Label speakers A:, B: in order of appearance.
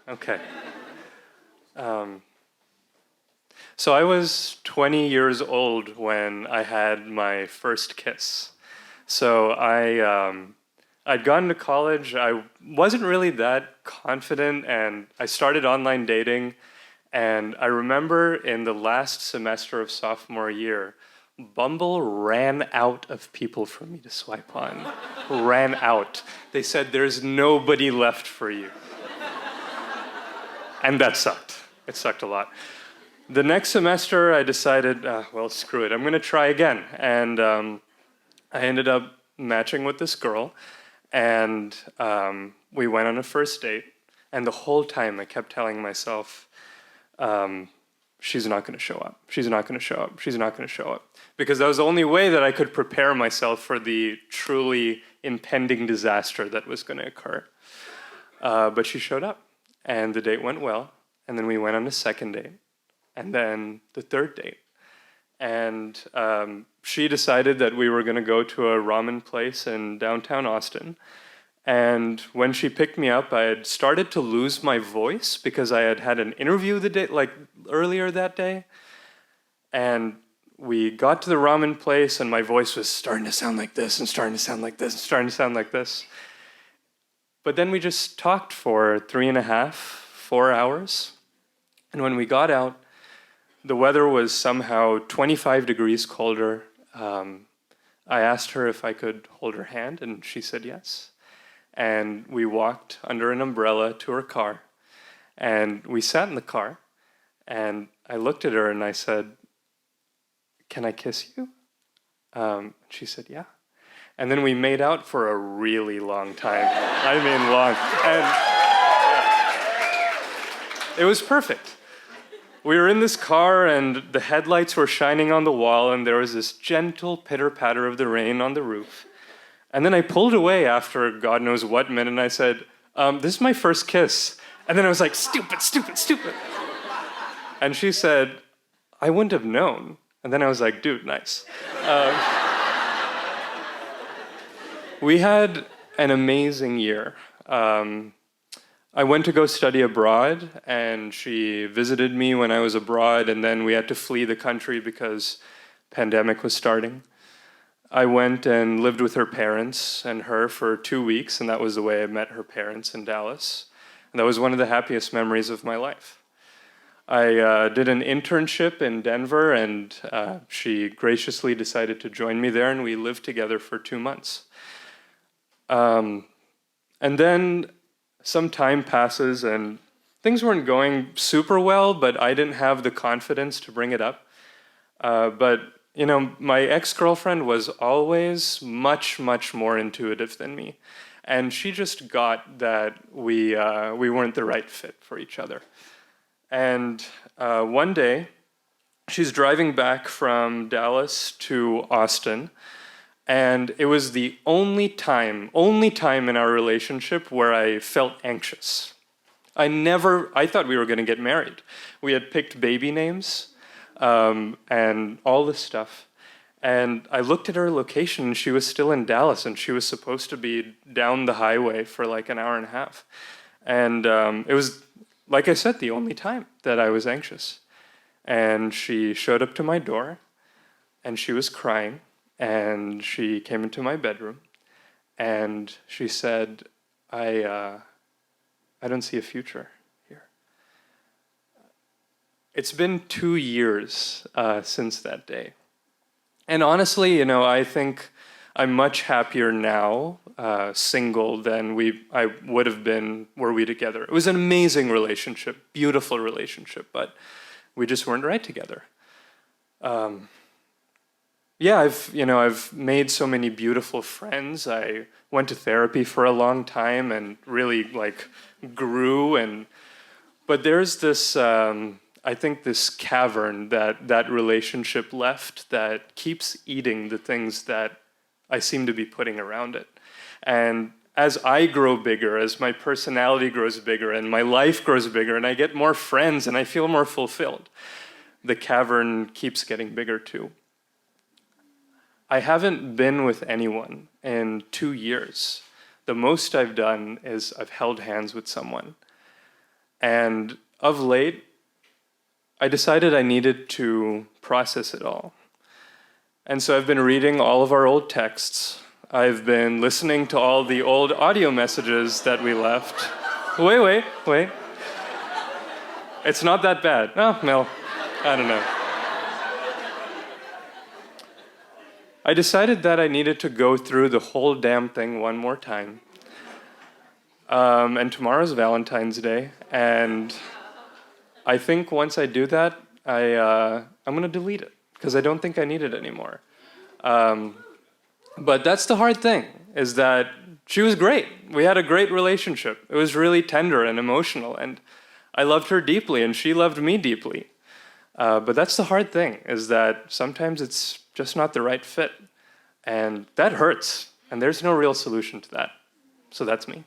A: Okay. Um, so I was 20 years old when I had my first kiss. So I'd gone to college. I wasn't really that confident, and I started online dating. And I remember in the last semester of sophomore year, Bumble ran out of people for me to swipe on. Ran out. They said, there's nobody left for you. And that sucked. It sucked a lot. The next semester, I decided, well, screw it. I'm going to try again. And I ended up matching with this girl. And we went on a first date. And the whole time, I kept telling myself, she's not going to show up. She's not going to show up. She's not going to show up. Because that was the only way that I could prepare myself for the truly impending disaster that was going to occur. But she showed up. And the date went well, and then we went on a second date, and then the third date. And she decided that we were going to go to a ramen place in downtown Austin. And when she picked me up, I had started to lose my voice because I had had an interview earlier that day. And we got to the ramen place, and my voice was starting to sound like this, and starting to sound like this, and starting to sound like this. But then we just talked for 3.5, 4 hours. And when we got out, the weather was somehow 25 degrees colder. I asked her if I could hold her hand, and she said yes. And we walked under an umbrella to her car. And we sat in the car, and I looked at her and I said, "Can I kiss you?" She said, "Yeah." And then we made out for a really long time. I mean, long. And yeah. It was perfect. We were in this car, and the headlights were shining on the wall, and there was this gentle pitter-patter of the rain on the roof. And then I pulled away after God knows what minute, and I said, "This is my first kiss." And then I was like, "Stupid, stupid, stupid." And she said, "I wouldn't have known." And then I was like, "Dude, nice." We had an amazing year. I went to go study abroad, and she visited me when I was abroad, and then we had to flee the country because pandemic was starting. I went and lived with her parents and her for 2 weeks, and that was the way I met her parents in Dallas. And that was one of the happiest memories of my life. I did an internship in Denver, and she graciously decided to join me there, and we lived together for 2 months. And then some time passes, and things weren't going super well, but I didn't have the confidence to bring it up. But you know, my ex-girlfriend was always much, much more intuitive than me. And she just got that we weren't the right fit for each other. And one day, she's driving back from Dallas to Austin, and it was the only time in our relationship where I felt anxious. I thought we were going to get married. We had picked baby names and all this stuff. And I looked at her location, and she was still in Dallas, and she was supposed to be down the highway for like an hour and a half. And it was, like I said, the only time that I was anxious. And she showed up to my door, and she was crying. And she came into my bedroom, and she said, I don't see a future here. It's been 2 years since that day. And honestly, you know, I think I'm much happier now, single, than I would have been were we together. It was an amazing relationship, beautiful relationship, but we just weren't right together. Yeah, I've made so many beautiful friends. I went to therapy for a long time and really grew. But there's this, I think, this cavern that relationship left that keeps eating the things that I seem to be putting around it. And as I grow bigger, as my personality grows bigger, and my life grows bigger, and I get more friends, and I feel more fulfilled, the cavern keeps getting bigger too. I haven't been with anyone in 2 years. The most I've done is I've held hands with someone. And of late, I decided I needed to process it all. And so I've been reading all of our old texts. I've been listening to all the old audio messages that we left. Wait. It's not that bad. Oh, no, I don't know. I decided that I needed to go through the whole damn thing one more time. And tomorrow's Valentine's Day, and I think once I do that, I'm going to delete it, because I don't think I need it anymore. But that's the hard thing, is that she was great. We had a great relationship. It was really tender and emotional, and I loved her deeply, and she loved me deeply. But that's the hard thing, is that sometimes it's just not the right fit. And that hurts, and there's no real solution to that. So that's me.